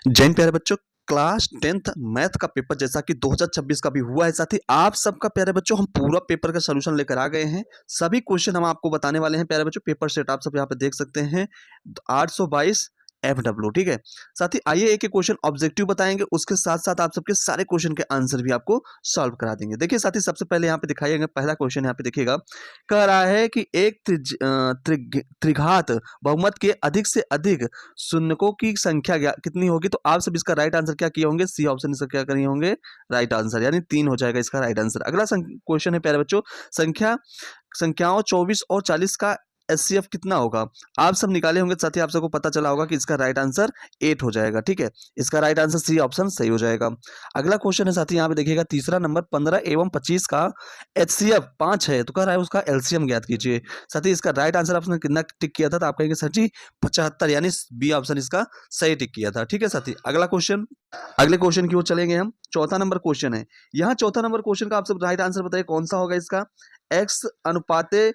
जैन प्यारे बच्चों, class 10th math का पेपर जैसा कि 2026 का भी हुआ है, साथ ही आप सबका प्यारे बच्चों हम पूरा पेपर का सोल्यूशन लेकर आ गए हैं। सभी क्वेश्चन हम आपको बताने वाले हैं प्यारे बच्चों। पेपर सेट आप सब यहाँ पे देख सकते हैं 822 FW, ठीक है। साथ ही आइए एक एक क्वेश्चन ऑब्जेक्टिव बताएंगे, उसके साथ साथ आप सबके सारे क्वेश्चन के आंसर भी आपको सॉल्व करा देंगे। देखिए साथ ही सबसे पहले यहाँ पे दिखाइएगा, पहला क्वेश्चन यहाँ पे देखिएगा, कह रहा है कि एक त्रिघात बहुमत के अधिक से अधिक शून्यकों की संख्या कितनी होगी। तो आप सब इसका राइट आंसर क्या किए होंगे, सी ऑप्शन इसका क्या करिए होंगे, राइट आंसर, यानी 3 हो जाएगा इसका राइट आंसर। अगला क्वेश्चन है प्यारे बच्चों, संख्याओं 24 और 40 का एचसीएफ कितना होगा। आप सब निकाले होंगे, साथ ही आप सबको पता चला होगा कि इसका राइट आंसर 8 हो जाएगा, ठीक है। इसका राइट आंसर सी ऑप्शन सही हो जाएगा। अगला क्वेश्चन है साथी यहाँ पे देखिएगा, तीसरा नंबर, 15 एवं 25 का एचसीएफ 5 है, तो कह रहा है उसका एलसीएम ज्ञात कीजिए। साथी इसका राइट आंसर आपने कितना टिक किया था, तो आप कहेंगे सर जी 75, यानी बी ऑप्शन इसका सही टिक किया था, ठीक है साथी। अगला क्वेश्चन, अगले क्वेश्चन की ओर चलेंगे हम। चौथा नंबर क्वेश्चन है, यहाँ चौथा नंबर क्वेश्चन का आप सब राइट आंसर बताइए कौन सा होगा इसका। एक्स अनुपाते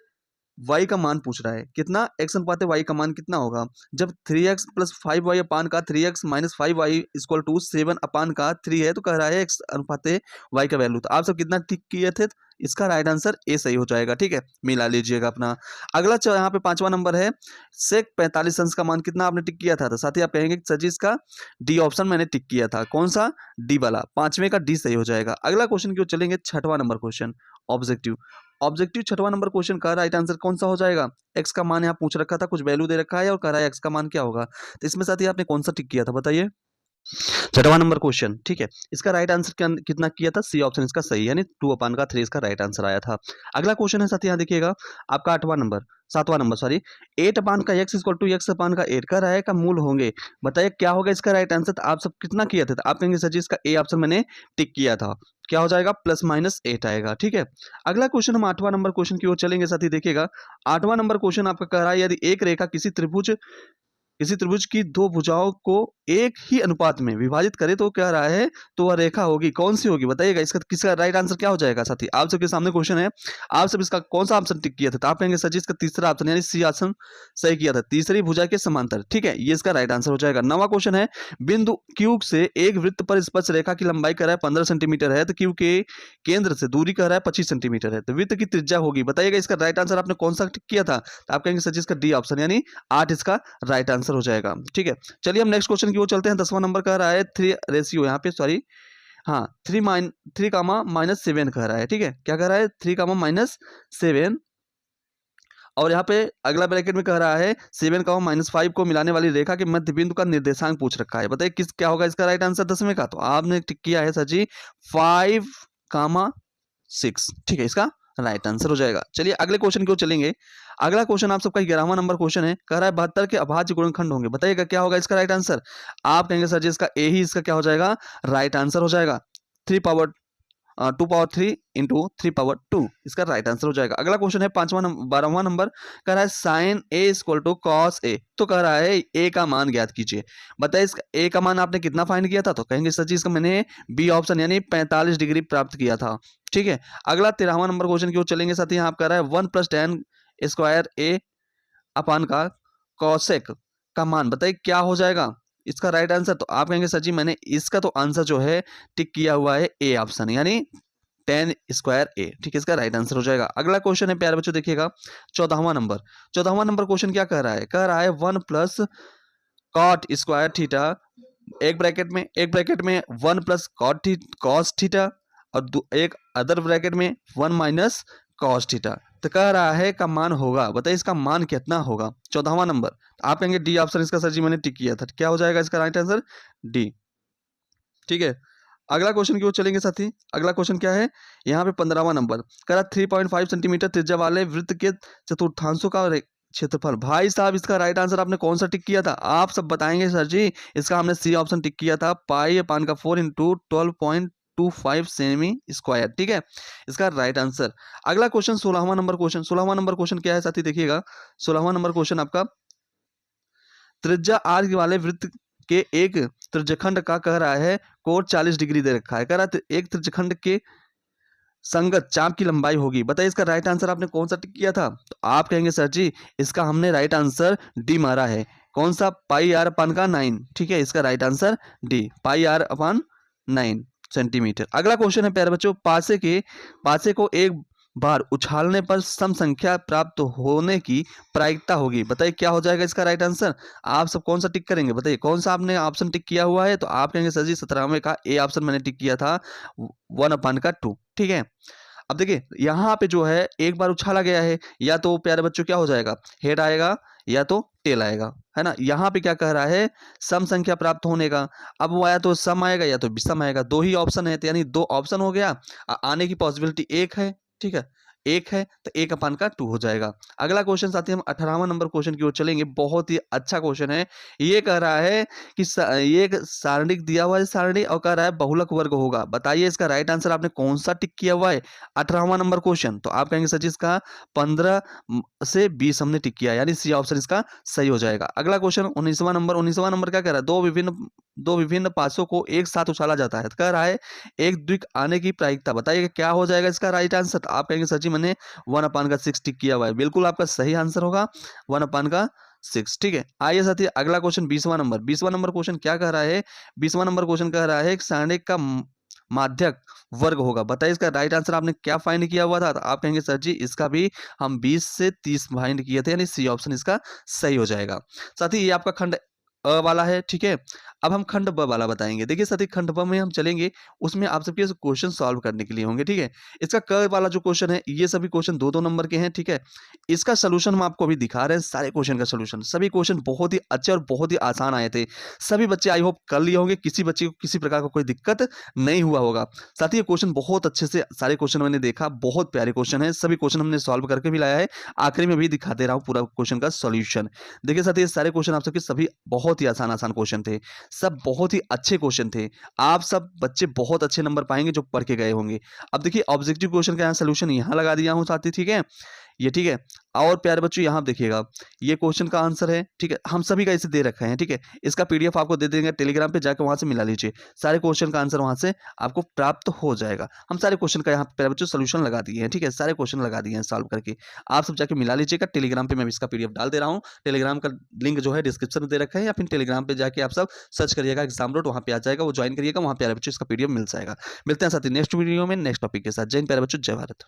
y का मान पूछ रहा है, कितना x अनुपाते y का मान कितना होगा। जब 3x प्लस 5y अपान का 3x minus 5y equal to 7 अपान का 3 है, तो कह रहा है x अनुपाते y का वैल्यू। तो आप सब कितना टिक किए थे, इसका राइट आंसर ए सही हो जाएगा, ठीक है, मिला लीजिएगा अपना। अगला यहाँ पे पांचवा नंबर है, सेक 45 अंश का मान कितना आपने टिक किया था। तो साथ ही आप कहेंगे सर जी इसका डी ऑप्शन मैंने टिक किया था, कौन सा, डी वाला, पांचवें का डी सही हो जाएगा। अगला क्वेश्चन की ओर चलेंगे, छठवां नंबर क्वेश्चन ऑब्जेक्टिव। ऑब्जेक्टिव छठवां नंबर क्वेश्चन का राइट आंसर कौन सा हो जाएगा। एक्स का मान यहाँ पूछ रखा था, कुछ वैल्यू दे रखा है और कह रहा है एक्स का मान क्या होगा। तो इसमें साथ ही आपने कौन सा टिक किया था बताइए, छठवां नंबर क्वेश्चन, ठीक है। इसका राइट आंसर कितना किया था, सी ऑप्शन इसका सही, यानी 2 अपान का 3 इसका राइट आंसर आया था। अगला क्वेश्चन है साथ यहाँ देखिएगा, आपका आठवां नंबर, सातवां नंबर सॉरी, 8 अपान का x इक्वल टू x अपान का 8 का रहा है का मूल होंगे, बताइए क्या होगा इसका राइट आंसर। तो आप सब कितना किया था, तो आप कहेंगे सर जी इसका ए ऑप्शन मैंने टिक किया था, क्या हो जाएगा, प्लस माइनस 8 आएगा, ठीक है। अगला क्वेश्चन हम आठवां नंबर क्वेश्चन की ओर चलेंगे साथी। देखिएगा आठवां नंबर क्वेश्चन आपका कह रहा है, यदि एक रेखा किसी त्रिभुज की दो भुजाओं को एक ही अनुपात में विभाजित करे तो क्या रहा है, तो वह रेखा होगी, कौन सी होगी बताइएगा। इसका किसका राइट आंसर क्या हो जाएगा साथी, आप सबके सामने क्वेश्चन है, आप सब इसका कौन सा ऑप्शन टिक किया था। तो आप कहेंगे सर जी इसका तीसरा ऑप्शन, यानी सी ऑप्शन सही किया था, तीसरी भुजा के समांतर, ठीक है, ये इसका राइट आंसर हो जाएगा। नवा क्वेश्चन है, बिंदु क्यू से एक वृत्त पर स्पर्श रेखा की लंबाई कर रहा है 15 सेंटीमीटर है, तो क्यू के केंद्र से दूरी कर रहा है 25 सेंटीमीटर है, तो वृत्त की त्रिज्या होगी, बताइएगा इसका राइट आंसर आपने कौन सा टिक किया था। तो आप कहेंगे सर जी इसका डी ऑप्शन, यानी 8 इसका राइट आंसर हो जाएगा, ठीक है। चलिए हम नेक्स्ट क्वेश्चन की ओर चलते हैं। 10वां नंबर कह रहा है 3 रेशियो, यहाँ पे सॉरी, हाँ 3 कामा माइनस 7 कह रहा है, ठीक है, क्या कह रहा है, 3 कामा माइनस 7, और यहाँ पे अगला ब्रैकेट में कह रहा है 7 का माइनस 5 को मिलाने वाली रेखा के मध्य बिंदु का निर्देशांक पूछ रखा है, बताइए किस क्या होगा इसका राइट आंसर 10वें का। तो आपने टिक किया है सर जी 5 कामा 6, ठीक है, इसका राइट आंसर हो जाएगा। चलिए अगले क्वेश्चन की ओर चलेंगे। अगला क्वेश्चन आप सबका 11वां नंबर क्वेश्चन है, कह रहा है 72 के अभाज्य गुणनखंड होंगे, बताइएगा क्या होगा इसका राइट आंसर। आप कहेंगे सर जी इसका ए ही इसका क्या हो जाएगा, राइट आंसर हो जाएगा, 3 पावर 2 पावर 3 इंटू 3 पावर 2 इसका राइट आंसर हो जाएगा। अगला क्वेश्चन है 12वां नंबर, कह रहा है sine A equal to cos A, तो कह रहा है ए का मान ज्ञात कीजिए, बताइए इसका ए का मान आपने कितना फाइंड किया था। तो कहेंगे सर जी इसका मैंने बी ऑप्शन, यानी 45 डिग्री प्राप्त किया था, ठीक है। अगला 13वां नंबर क्वेश्चन की ओर चलेंगे साथ ही, यहाँ आप कह रहा है 1 प्लस टेन स्क्वायर ए अपान का कॉसेक का मान, बताइए क्या हो जाएगा इसका राइट आंसर। तो आप कहेंगे सर जी मैंने इसका तो आंसर जो है टिक किया हुआ है ए ऑप्शन, यानी 10 स्क्वायर ए, ठीक है, इसका राइट आंसर हो जाएगा। अगला क्वेश्चन है प्यारे बच्चों देखिएगा 14वां नंबर क्वेश्चन क्या कह रहा है, 1 प्लस कॉट स्क्वायर थीटा, एक ब्रैकेट में 1 प्लस कॉस थीटा, और एक अदर ब्रैकेट में 1 माइनस कॉस थीटा, तो कह रहा है का मान होगा, बताइए इसका मान कितना होगा। 14वां नंबर, आप कहेंगे डी ऑप्शन इसका सर जी मैंने टिक किया था, क्या हो जाएगा इसका राइट आंसर, डी, ठीक है। अगला क्वेश्चन की ओर चलेंगे साथी। अगला क्वेश्चन क्या है, यहाँ पे 15वां नंबर, कह रहा 3.5 सेंटीमीटर त्रिज्या वाले वृत्त के चतुर्थांशों का क्षेत्रफल, भाई साहब इसका राइट आंसर आपने कौन सा टिक किया था, आप सब बताएंगे सर जी। इसका हमने सी ऑप्शन टिक किया था, पाई अपान का 4 इंटू 12.25 सेमी स्क्वायर, ठीक है, इसका राइट आंसर। अगला क्वेश्चन 16वां नंबर क्वेश्चन क्या है साथी देखिएगा। 16वां नंबर क्वेश्चन आपका, त्रिज्या आर वाले वृत्त के एक त्रिज्यखंड का कह रहा है कोण 40 डिग्री दे रखा है, कह रहा है एक त्रिज्यखंड के संगत चाप की लंबाई होगी, बताइए इसका राइट आंसर आपने कौन सा टिक किया था। तो आप कहेंगे सर जी इसका हमने राइट आंसर डी मारा है, कौन सा, पाई आर अपान का 9, ठीक है, इसका right answer D, pi R upon 9 centimetre. अगला क्वेश्चन है प्यारे बच्चों, पासे को एक बार उछालने पर सम संख्या प्राप्त होने की प्रायिकता होगी, बताइए क्या हो जाएगा इसका राइट आंसर। आप सब कौन सा टिक करेंगे, बताइए कौन सा आपने ऑप्शन टिक किया हुआ है, तो आप कहेंगे सर जी 17वें का ए ऑप्शन मैंने टिक किया था, 1/2, ठीक है। अब देखिए यहाँ पे जो है एक बार उछाला गया है, या तो प्यारे बच्चों क्या हो जाएगा, हेड आएगा या तो टेल आएगा, है ना। यहाँ पे क्या कह रहा है, सम संख्या प्राप्त होने का। अब वो या तो सम आएगा या तो विषम आएगा, दो ही ऑप्शन है, तो यानी दो ऑप्शन हो गया, आने की पॉसिबिलिटी एक है, ठीक है, एक है, तो 1/2 हो जाएगा। अगला क्वेश्चन साथी हम 18वां नंबर क्वेश्चन की ओर चलेंगे, बहुत ही अच्छा क्वेश्चन है। ये कह रहा है कि ये एक सारणिक दिया हुआ है सारणी, और कह रहा है बहुलक वर्ग होगा, बताइए इसका राइट आंसर आपने कौन सा टिक किया हुआ है। 18वां नंबर क्वेश्चन, तो आप कहेंगे सर जी इसका 15 से 20 हमने टिक किया, यानी सी ऑप्शन इसका सही हो जाएगा। अगला क्वेश्चन 19वां नंबर क्या कह रहा है, दो विभिन्न पासों को एक साथ उछाला जाता है, तो कह रहा है एक द्विक आने की प्रायिकता, बताइए क्या हो जाएगा इसका राइट आंसर। तो आप कहेंगे सर जी मैंने 1/6 टिक किया हुआ है, बिल्कुल आपका सही आंसर होगा 1/6, ठीक है। आइए साथी अगला क्वेश्चन 20वां नंबर क्वेश्चन क्या कह रहा है, 20वां नंबर क्वेश्चन कह रहा है एक सारणिक का माध्यक वर्ग होगा, बताइए इसका राइट आंसर आपने क्या फाइंड किया हुआ था। तो आप कहेंगे सर जी इसका भी हम 20 से 30 फाइंड किए थे, यानी सी ऑप्शन इसका सही हो जाएगा। साथी ये आपका खंड अ वाला है, ठीक है। अब हम खंड ब वाला बताएंगे। देखिए साथी खंड ब में हम चलेंगे, उसमें आप सबके क्वेश्चन सॉल्व करने के लिए होंगे, ठीक है। इसका क वाला जो क्वेश्चन है, ये सभी क्वेश्चन 2-2 नंबर के हैं, ठीक है। इसका सलूशन हम आपको अभी दिखा रहे हैं, सारे क्वेश्चन का सलूशन। सभी क्वेश्चन बहुत ही अच्छे और बहुत ही आसान आए थे। सभी बच्चे आई होप कर लिए होंगे, किसी बच्चे को किसी प्रकार का कोई दिक्कत नहीं हुआ होगा। साथ ही ये क्वेश्चन बहुत अच्छे से सारे क्वेश्चन मैंने देखा, बहुत प्यारे क्वेश्चन है, सभी क्वेश्चन हमने सॉल्व करके भी लाया है। आखिरी में भी दिखा दे रहा हूँ पूरा क्वेश्चन का सॉल्यूशन। देखिए साथ ही ये सारे क्वेश्चन आप सबके सभी बहुत ही आसान क्वेश्चन थे, सब बहुत ही अच्छे क्वेश्चन थे। आप सब बच्चे बहुत अच्छे नंबर पाएंगे जो पढ़ के गए होंगे। अब देखिए ऑब्जेक्टिव क्वेश्चन का यहाँ सलूशन यहाँ लगा दिया हूँ साथी, ठीक है, ये ठीक है। और प्यारे बच्चों यहाँ देखिएगा, ये क्वेश्चन का आंसर है, ठीक है, हम सभी का इसे दे रखा है, ठीक है। इसका पीडीएफ आपको दे देंगे, टेलीग्राम पे जाकर वहां से मिला लीजिए, सारे क्वेश्चन का आंसर वहां से आपको प्राप्त हो जाएगा। हम सारे क्वेश्चन का यहाँ प्यारे बच्चों सोल्यूशन लगा दिए हैं, ठीक है, सारे क्वेश्चन लगा दिए हैं सॉल्व करके, आप सब जाके मिला लीजिएगा। टेलीग्राम पे मैं इसका पीडीएफ डाल दे रहा हूँ, टेलीग्राम का लिंक जो है डिस्क्रिप्शन में दे रखा है, या फिर टेलीग्राम पे जाके आप सब सर्च करिएगा एग्जाम रोड, वहाँ पे आ जाएगा, वो ज्वाइन करिएगा, वहाँ प्यारे बच्चों इसका पीडीएफ मिल जाएगा। मिलते हैं साथी नेक्स्ट वीडियो में नेक्स्ट टॉपिक के साथ। जय हिंद प्यारे बच्चों, जय भारत।